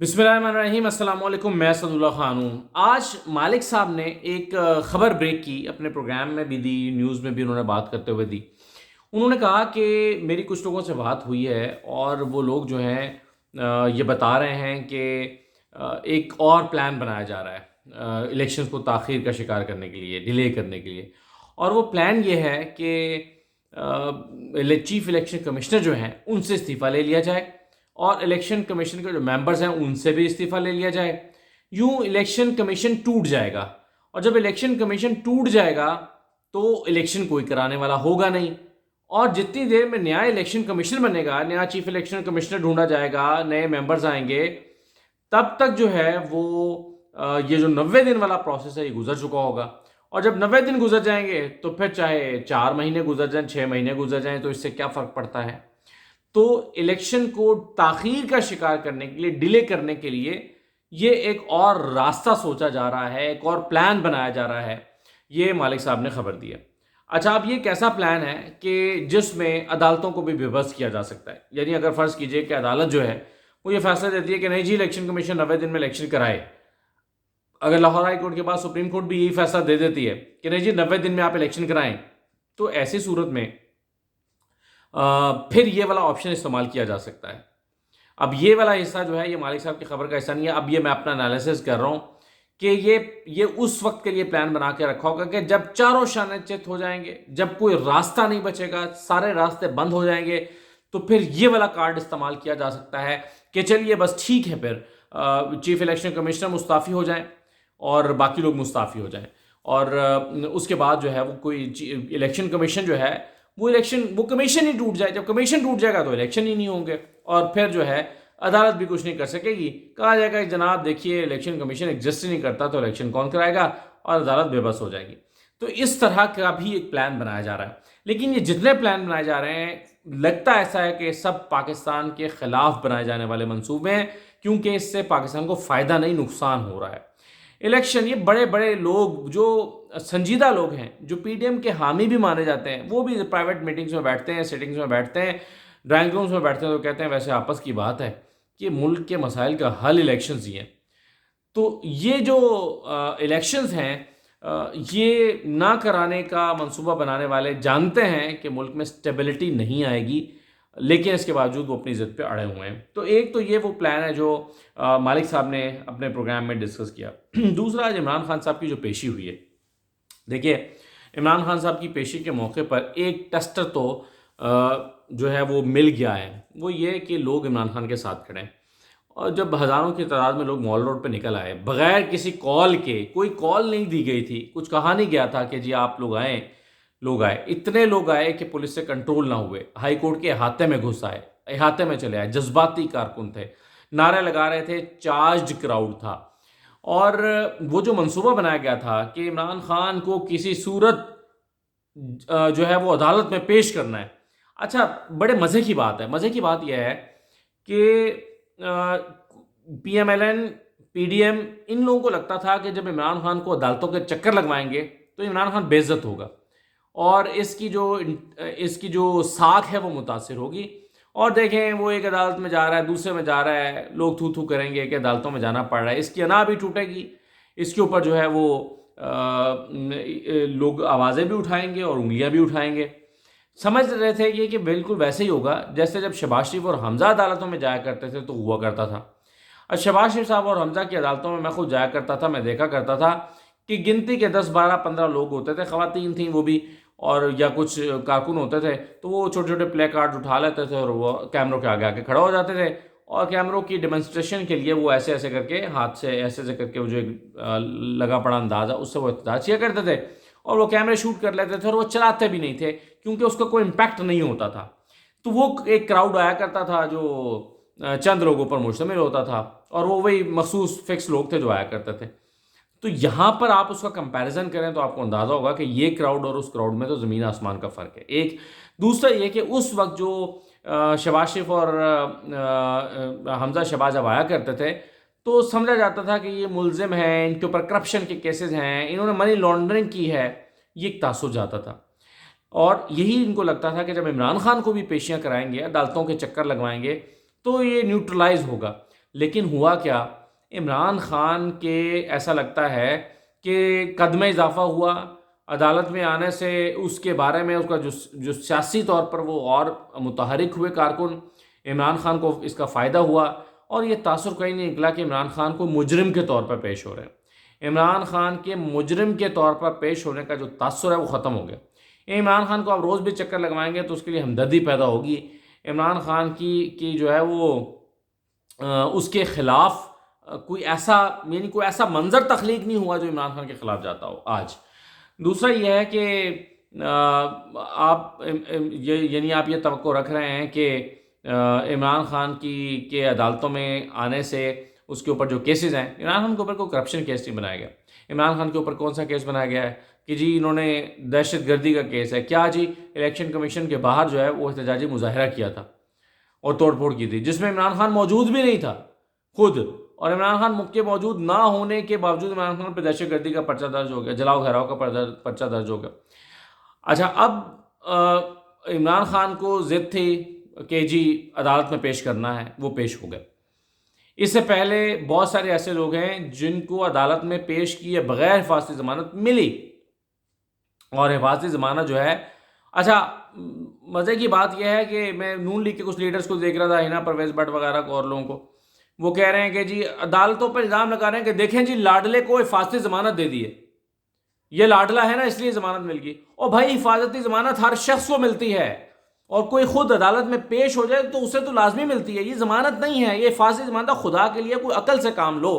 بسم اللہ الرحمن الرحیم، السلام علیکم۔ میں اسد اللہ خان ہوں۔ آج مالک صاحب نے ایک خبر بریک کی، اپنے پروگرام میں بھی دی، نیوز میں بھی انہوں نے بات کرتے ہوئے دی۔ انہوں نے کہا کہ میری کچھ لوگوں سے بات ہوئی ہے اور وہ لوگ جو ہیں یہ بتا رہے ہیں کہ ایک اور پلان بنایا جا رہا ہے الیکشنز کو تاخیر کا شکار کرنے کے لیے، ڈیلے کرنے کے لیے۔ اور وہ پلان یہ ہے کہ چیف الیکشن کمشنر جو ہیں ان سے استعفیٰ لے لیا جائے اور الیکشن کمیشن کے جو ممبرز ہیں ان سے بھی استعفیٰ لے لیا جائے۔ یوں الیکشن کمیشن ٹوٹ جائے گا، اور جب الیکشن کمیشن ٹوٹ جائے گا تو الیکشن کوئی کرانے والا ہوگا نہیں، اور جتنی دیر میں نیا الیکشن کمیشن بنے گا، نیا چیف الیکشن کمشنر ڈھونڈا جائے گا، نئے ممبرز آئیں گے، تب تک جو ہے وہ یہ جو 90 دن والا پروسیس ہے یہ گزر چکا ہوگا۔ اور جب 90 دن گزر جائیں گے تو پھر چاہے 4 مہینے گزر جائیں، 6 مہینے گزر جائیں، تو اس سے کیا فرق پڑتا ہے؟ تو الیکشن کو تاخیر کا شکار کرنے کے لیے، ڈیلے کرنے کے لیے یہ ایک اور راستہ سوچا جا رہا ہے، ایک اور پلان بنایا جا رہا ہے، یہ مالک صاحب نے خبر دی ہے۔ اچھا، اب یہ کیسا پلان ہے کہ جس میں عدالتوں کو بھی بے بس کیا جا سکتا ہے؟ یعنی اگر فرض کیجئے کہ عدالت جو ہے وہ یہ فیصلہ دیتی ہے کہ نہیں جی الیکشن کمیشن 90 دن میں الیکشن کرائے، اگر لاہور ہائی کورٹ کے بعد سپریم کورٹ بھی یہی فیصلہ دے دیتی ہے کہ نہیں جی 90 دن میں آپ الیکشن کرائیں، تو ایسی صورت میں پھر یہ والا آپشن استعمال کیا جا سکتا ہے۔ اب یہ والا حصہ جو ہے یہ مالک صاحب کی خبر کا حصہ نہیں ہے، اب یہ میں اپنا انالیسس کر رہا ہوں کہ یہ اس وقت کے لیے پلان بنا کے رکھا ہوگا کہ جب چاروں شانے چت ہو جائیں گے، جب کوئی راستہ نہیں بچے گا، سارے راستے بند ہو جائیں گے، تو پھر یہ والا کارڈ استعمال کیا جا سکتا ہے کہ چلیے بس ٹھیک ہے، پھر چیف الیکشن کمشنر مستعفی ہو جائیں اور باقی لوگ مستعفی ہو جائیں، اور اس کے بعد جو ہے وہ کوئی الیکشن کمیشن جو ہے وہ کمیشن ہی ٹوٹ جائے۔ جب کمیشن ٹوٹ جائے گا تو الیکشن ہی نہیں ہوں گے، اور پھر جو ہے عدالت بھی کچھ نہیں کر سکے گی، کہا جائے گا کہ جناب دیکھیے الیکشن کمیشن ایگزسٹ ہی نہیں کرتا تو الیکشن کون کرائے گا، اور عدالت بے بس ہو جائے گی۔ تو اس طرح کا بھی ایک پلان بنایا جا رہا ہے، لیکن یہ جتنے پلان بنائے جا رہے ہیں لگتا ایسا ہے کہ سب پاکستان کے خلاف بنائے جانے والے منصوبے ہیں، کیونکہ اس سے پاکستان کو فائدہ نہیں نقصان ہو رہا ہے۔ الیکشن، یہ بڑے بڑے لوگ جو سنجیدہ لوگ ہیں، جو پی ڈی ایم کے حامی بھی مانے جاتے ہیں، وہ بھی پرائیویٹ میٹنگز میں بیٹھتے ہیں، سیٹنگز میں بیٹھتے ہیں، ڈرائنگ رومز میں بیٹھتے ہیں، تو کہتے ہیں ویسے آپس کی بات ہے کہ ملک کے مسائل کا حل الیکشنز ہی ہیں۔ تو یہ جو الیکشنز ہیں یہ نہ کرانے کا منصوبہ بنانے والے جانتے ہیں کہ ملک میں سٹیبلٹی نہیں آئے گی، لیکن اس کے باوجود وہ اپنی ضد پہ اڑے ہوئے ہیں۔ تو ایک تو یہ وہ پلان ہے جو مالک صاحب نے اپنے پروگرام میں ڈسکس کیا۔ دوسرا، آج عمران خان صاحب کی جو پیشی ہوئی ہے، دیکھیے عمران خان صاحب کی پیشی کے موقع پر ایک ٹیسٹر تو جو ہے وہ مل گیا ہے، وہ یہ کہ لوگ عمران خان کے ساتھ کھڑے ہیں، اور جب ہزاروں کی تعداد میں لوگ مال روڈ پہ نکل آئے بغیر کسی کال کے، کوئی کال نہیں دی گئی تھی، کچھ کہا نہیں گیا تھا کہ جی آپ لوگ آئیں، لوگ آئے، اتنے لوگ آئے کہ پولیس سے کنٹرول نہ ہوئے، ہائی کورٹ کے احاطے میں گھس آئے، احاطے میں چلے آئے، جذباتی کارکن تھے، نعرے لگا رہے تھے، چارجڈ کراؤڈ تھا، اور وہ جو منصوبہ بنایا گیا تھا کہ عمران خان کو کسی صورت جو ہے وہ عدالت میں پیش کرنا ہے۔ اچھا، بڑے مزے کی بات ہے، مزے کی بات یہ ہے کہ P M L N, P D M, ان لوگوں کو لگتا تھا کہ جب عمران خان کو عدالتوں کے چکر لگوائیں گے تو عمران خان بے عزت ہوگا، اور اس کی جو ساکھ ہے وہ متاثر ہوگی، اور دیکھیں وہ ایک عدالت میں جا رہا ہے، دوسرے میں جا رہا ہے، لوگ تھو تھو کریں گے کہ عدالتوں میں جانا پڑ رہا ہے، اس کی انا بھی ٹوٹے گی، اس کے اوپر جو ہے وہ لوگ آوازیں بھی اٹھائیں گے اور انگلیاں بھی اٹھائیں گے۔ سمجھ رہے تھے یہ کہ بالکل ویسے ہی ہوگا جیسے جب شہباز شریف اور حمزہ عدالتوں میں جایا کرتے تھے تو ہوا کرتا تھا۔ اور شہباز شریف صاحب اور حمزہ کی عدالتوں میں خود جایا کرتا تھا، میں دیکھا کرتا تھا کہ گنتی کے 10 12 15 لوگ ہوتے تھے، خواتین تھیں وہ بھی، اور یا کچھ کارکن ہوتے تھے، تو وہ چھوٹے چھوٹے پلے کارڈ اٹھا لیتے تھے اور وہ کیمروں کے آگے آ کے کھڑا ہو جاتے تھے، اور کیمروں کی ڈیمنسٹریشن کے لیے وہ ایسے ایسے کر کے، ہاتھ سے ایسے ایسے کر کے، وہ جو لگا پڑا انداز ہے اس سے وہ احتجاج کیا کرتے تھے، اور وہ کیمرے شوٹ کر لیتے تھے، اور وہ چلاتے بھی نہیں تھے کیونکہ اس کا کوئی امپیکٹ نہیں ہوتا تھا۔ تو وہ ایک کراؤڈ آیا کرتا تھا جو چند لوگوں پر مشتمل ہوتا تھا، اور وہ وہی مخصوص فکس لوگ تھے جو آیا کرتے تھے۔ تو یہاں پر آپ اس کا کمپیریزن کریں تو آپ کو اندازہ ہوگا کہ یہ کراؤڈ اور اس کراؤڈ میں تو زمین آسمان کا فرق ہے۔ ایک دوسرا یہ کہ اس وقت جو شہباز شریف اور حمزہ شہباز جب آیا کرتے تھے تو سمجھا جاتا تھا کہ یہ ملزم ہیں، ان کے اوپر کرپشن کے کیسز ہیں، انہوں نے منی لانڈرنگ کی ہے، یہ ایک تاثر جاتا تھا، اور یہی ان کو لگتا تھا کہ جب عمران خان کو بھی پیشیاں کرائیں گے، عدالتوں کے چکر لگوائیں گے تو یہ نیوٹرلائز ہوگا۔ لیکن ہوا کیا، عمران خان کے ایسا لگتا ہے کہ قدم اضافہ ہوا عدالت میں آنے سے، اس کے بارے میں اس کا جو سیاسی طور پر وہ اور متحرک ہوئے کارکن، عمران خان کو اس کا فائدہ ہوا، اور یہ تاثر کہیں نہیں نکلا کہ عمران خان کو مجرم کے طور پر پیش ہو رہے ہیں۔ عمران خان کے مجرم کے طور پر پیش ہونے کا جو تاثر ہے وہ ختم ہو گیا۔ عمران خان کو آپ روز بھی چکر لگوائیں گے تو اس کے لیے ہمدردی پیدا ہوگی۔ عمران خان کی جو ہے وہ اس کے خلاف کوئی ایسا منظر تخلیق نہیں ہوا جو عمران خان کے خلاف جاتا ہو آج۔ دوسرا یہ ہے کہ آپ یہ توقع رکھ رہے ہیں کہ عمران خان کے عدالتوں میں آنے سے اس کے اوپر جو کیسز ہیں، عمران خان کے اوپر کوئی کرپشن کیس نہیں بنایا گیا۔ عمران خان کے اوپر کون سا کیس بنایا گیا ہے کہ جی انہوں نے دہشت گردی کا کیس ہے کیا جی، الیکشن کمیشن کے باہر جو ہے وہ احتجاجی مظاہرہ کیا تھا اور توڑ پھوڑ کی تھی، جس میں عمران خان موجود بھی نہیں تھا خود، اور عمران خان کے موجود نہ ہونے کے باوجود عمران خان پہ دہشت گردی کا پرچہ درج ہو گیا، جلاؤ گھیراؤ کا پرچہ درج ہو گیا۔ اچھا، اب عمران خان کو ضد تھی کہ جی عدالت میں پیش کرنا ہے، وہ پیش ہو گئے۔ اس سے پہلے بہت سارے ایسے لوگ ہیں جن کو عدالت میں پیش کیے بغیر حفاظتی ضمانت ملی، اور حفاظتی ضمانت جو ہے، اچھا مزے کی بات یہ ہے کہ میں نون لیگ کے کچھ لیڈرز کو دیکھ رہا تھا، ہنا پرویز بٹ وغیرہ کو اور لوگوں کو، وہ کہہ رہے ہیں کہ جی عدالتوں پر الزام لگا رہے ہیں کہ دیکھیں جی لاڈلے کو حفاظتی ضمانت دے دیے، یہ لاڈلا ہے نا اس لیے ضمانت مل گئی۔ اور بھائی حفاظتی ضمانت ہر شخص کو ملتی ہے، اور کوئی خود عدالت میں پیش ہو جائے تو اسے تو لازمی ملتی ہے، یہ ضمانت نہیں ہے، یہ حفاظتی ضمانت۔ خدا کے لیے کوئی عقل سے کام لو،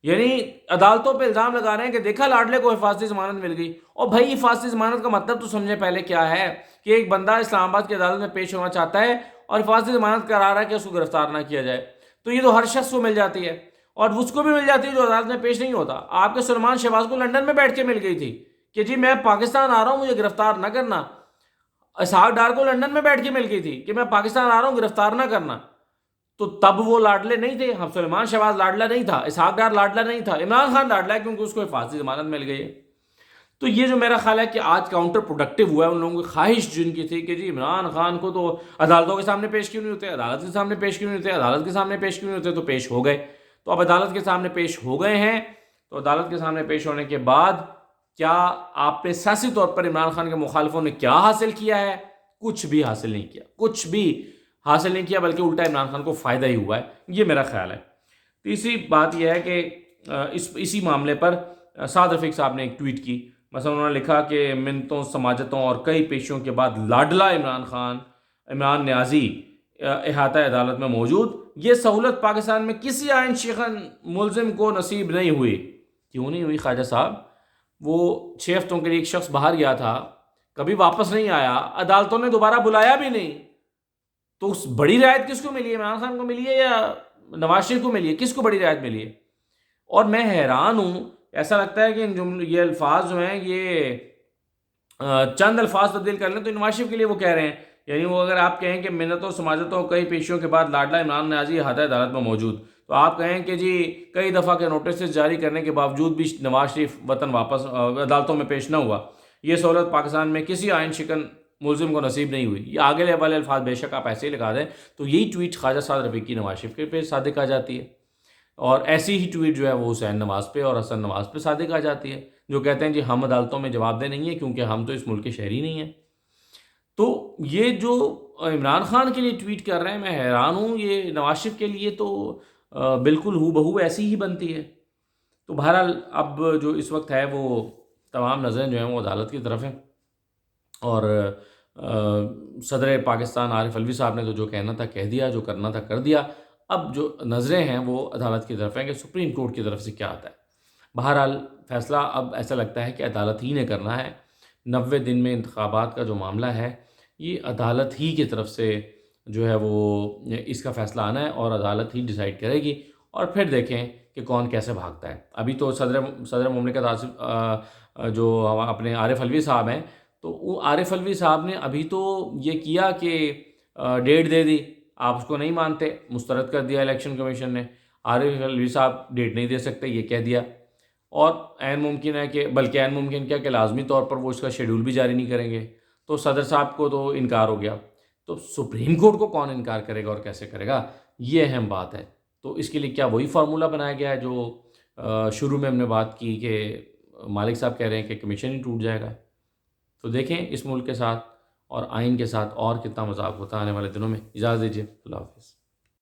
یعنی عدالتوں پہ الزام لگا رہے ہیں کہ دیکھا لاڈلے کو حفاظتی ضمانت مل گئی، اور بھائی حفاظتی ضمانت کا مطلب تو سمجھے پہلے کیا ہے کہ ایک بندہ اسلام آباد کی عدالت میں پیش ہونا چاہتا ہے اور حفاظتی ضمانت کرا رہا ہے کہ اس کو گرفتار نہ کیا جائے، تو یہ تو ہر شخص کو مل جاتی ہے، اور اس کو بھی مل جاتی ہے جو عدالت میں پیش نہیں ہوتا۔ آپ کے سلمان شہباز کو لندن میں بیٹھ کے مل گئی تھی کہ جی میں پاکستان آ رہا ہوں، مجھے گرفتار نہ کرنا۔ اسحاق ڈار کو لندن میں بیٹھ کے مل گئی تھی کہ میں پاکستان آ رہا ہوں، گرفتار نہ کرنا۔ تو تب وہ لاڈلے نہیں تھے، ہم سلمان شہباز لاڈلا نہیں تھا، اسحاق ڈار لاڈلا نہیں تھا، عمران خان لاڈلا ہے کیونکہ اس کو حفاظتی ضمانت مل گئی ہے۔ تو یہ جو میرا خیال ہے کہ آج کاؤنٹر پروڈکٹیو ہوا ہے ان لوگوں کی خواہش جن کی تھی کہ جی عمران خان کو تو عدالتوں کے سامنے پیش کیوں نہیں ہوتے، عدالت کے سامنے پیش کیوں نہیں ہوتے، عدالت کے سامنے پیش کیوں نہیں ہوتے، تو پیش ہو گئے۔ تو اب عدالت کے سامنے پیش ہو گئے ہیں، تو عدالت کے سامنے پیش ہونے کے بعد کیا آپ نے سیاسی طور پر عمران خان کے مخالفوں نے کیا حاصل کیا ہے؟ کچھ بھی حاصل نہیں کیا، کچھ بھی حاصل نہیں کیا، بلکہ الٹا عمران خان کو فائدہ ہی ہوا ہے، یہ میرا خیال ہے۔ تیسری بات یہ ہے کہ اسی معاملے پر سعد رفیق صاحب نے ایک ٹویٹ کی، مثلا انہوں نے لکھا کہ منتوں، سماجتوں اور کئی پیشوں کے بعد لاڈلا عمران نیازی احاطہ عدالت میں موجود، یہ سہولت پاکستان میں کسی آئین شکن ملزم کو نصیب نہیں ہوئی۔ کیوں نہیں ہوئی خواجہ صاحب؟ وہ 6 ہفتوں کے لیے ایک شخص باہر گیا تھا، کبھی واپس نہیں آیا، عدالتوں نے دوبارہ بلایا بھی نہیں، تو اس بڑی رعایت کس کو ملی ہے؟ عمران خان کو ملی ہے یا نواز شریف کو ملی ہے؟ کس کو بڑی رعایت ملی ہے؟ اور میں حیران ہوں، ایسا لگتا ہے کہ یہ الفاظ جو ہیں یہ چند الفاظ تبدیل کر لیں تو نواز شریف کے لیے وہ کہہ رہے ہیں، یعنی وہ اگر آپ کہیں کہ منتوں، سماجتوں، کئی پیشیوں کے بعد لاڈلا عمران نیازی احاطہ عدالت میں موجود، تو آپ کہیں کہ جی کئی دفعہ کے نوٹسز جاری کرنے کے باوجود بھی نواز شریف وطن واپس عدالتوں میں پیش نہ ہوا، یہ سہولت پاکستان میں کسی آئین شکن ملزم کو نصیب نہیں ہوئی۔ یہ آگے والے الفاظ بے شک آپ ایسے ہی لگا دیں تو یہی ٹویٹ خواجہ سعد رفیق کی نواز شریف کے پہ صادق آ جاتی ہے، اور ایسی ہی ٹویٹ جو ہے وہ حسین نواز پہ اور حسن نواز پہ صادق آ جاتی ہے، جو کہتے ہیں جی ہم عدالتوں میں جواب دہ نہیں ہیں کیونکہ ہم تو اس ملک کے شہری نہیں ہیں۔ تو یہ جو عمران خان کے لیے ٹویٹ کر رہے ہیں، میں حیران ہوں، یہ نواز شریف کے لیے تو بالکل ہو بہو ایسی ہی بنتی ہے۔ تو بہرحال اب جو اس وقت ہے وہ تمام نظریں جو ہیں وہ عدالت کی طرف ہیں، اور صدر پاکستان عارف علوی صاحب نے تو جو کہنا تھا کہہ دیا، جو کرنا تھا کر دیا، اب جو نظریں ہیں وہ عدالت کی طرف ہیں کہ سپریم کورٹ کی طرف سے کیا آتا ہے۔ بہرحال فیصلہ اب ایسا لگتا ہے کہ عدالت ہی نے کرنا ہے، 90 دن میں انتخابات کا جو معاملہ ہے یہ عدالت ہی کی طرف سے جو ہے وہ اس کا فیصلہ آنا ہے، اور عدالت ہی ڈیسائیڈ کرے گی، اور پھر دیکھیں کہ کون کیسے بھاگتا ہے۔ ابھی تو صدر مملکت جو اپنے عارف علوی صاحب ہیں، تو وہ عارف علوی صاحب نے ابھی تو یہ کیا کہ ڈیٹ دے دی، آپ اس کو نہیں مانتے، مسترد کر دیا الیکشن کمیشن نے، عارف علوی صاحب ڈیٹ نہیں دے سکتے یہ کہہ دیا، اور عین ممکن ہے کہ بلکہ عین ممکن کیا کہ لازمی طور پر وہ اس کا شیڈول بھی جاری نہیں کریں گے، تو صدر صاحب کو تو انکار ہو گیا، تو سپریم کورٹ کو کون انکار کرے گا اور کیسے کرے گا، یہ اہم بات ہے۔ تو اس کے لیے کیا وہی فارمولہ بنایا گیا ہے جو شروع میں ہم نے بات کی کہ مالک صاحب کہہ رہے ہیں کہ کمیشن ہی ٹوٹ جائے گا؟ تو دیکھیں اس ملک کے ساتھ اور آئین کے ساتھ اور کتنا مذاق ہوتا ہے آنے والے دنوں میں. اجازت دیجیے. اللہ حافظ.